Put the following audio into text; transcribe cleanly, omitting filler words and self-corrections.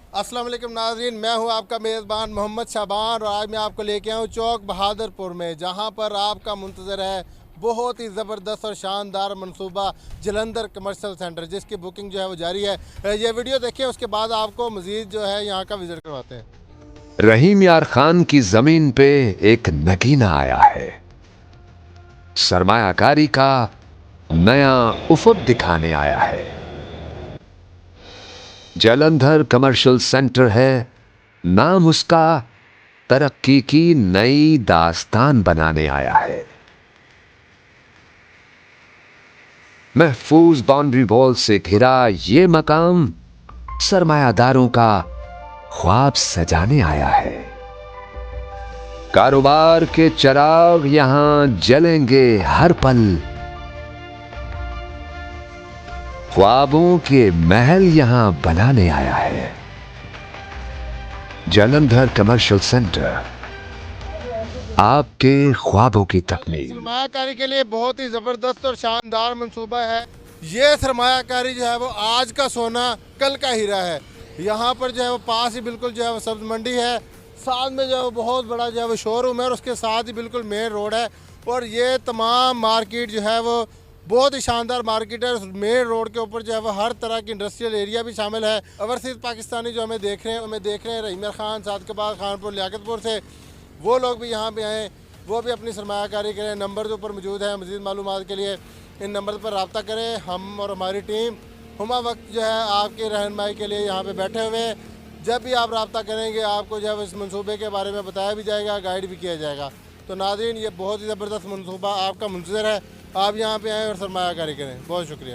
अस्सलाम वालेकुम नाज़रीन, मैं हूं आपका मेज़बान मोहम्मद शाबान और आज मैं आपको लेके आया हूं चौक बहादुरपुर में, जहां पर आपका मुंतज़र है बहुत ही ज़बरदस्त और शानदार मनसूबा जलंधर कमर्शियल सेंटर, जिसकी बुकिंग जो है वो जारी है। ये वीडियो देखें, उसके बाद आपको मज़ीद जो है यहाँ का विज़िट करवाते हैं। रहीम यार खान की जमीन पे एक नगीना आया है। सरमायाकारी का नया उफक दिखाने आया है। जलंधर कमर्शियल सेंटर है नाम उसका, तरक्की की नई दास्तान बनाने आया है। महफूज बाउंड्री वॉल से घिरा ये मकाम सरमायादारों का ख्वाब सजाने आया है। कारोबार के चिराग यहां जलेंगे हर पल, ख्वाबों के महल यहां बनाने आया है। जलंधर कमर्शियल सेंटर, आपके ख्वाबों की तकमील। सरमायाकारी के लिए बहुत ही ज़बरदस्त और शानदार मनसूबा है। ये सरमायाकारी जो है वो आज का सोना कल का हीरा है। यहाँ पर जो है वो पास ही बिल्कुल जो है वो सब्ज़ मंडी है, साथ में जो है वो बहुत बड़ा जो है वो शोरूम है और उसके साथ ही बिल्कुल मेन रोड है। और ये तमाम मार्केट जो है वो बहुत ही शानदार मार्केट है। मेन रोड के ऊपर जो है वो हर तरह की इंडस्ट्रियल एरिया भी शामिल है। ओवरसीज़ पाकिस्तानी जो हमें देख रहे हैं रहीम यार खान, साद के बाद खानपुर लियाकतपुर से, वो लोग भी यहाँ पे आए, वो भी अपनी सरमायाकारी करें। नंबर जो ऊपर मौजूद है, मज़ीद मालूमात के लिए इन नंबर पर रब्ता करें। हम और हमारी टीम हुमा वक्त जो है आपकी रहनुमाई के लिए यहाँ पे बैठे हुए हैं। जब भी आप रब्ता करेंगे आपको जो है इस मनसूबे के बारे में बताया भी जाएगा, गाइड भी किया जाएगा। तो नाज़रीन, ये बहुत ही ज़बरदस्त मनसूबा आपका मुंतज़र है, आप यहाँ पे आएँ और सरमायाकारी करें। बहुत शुक्रिया।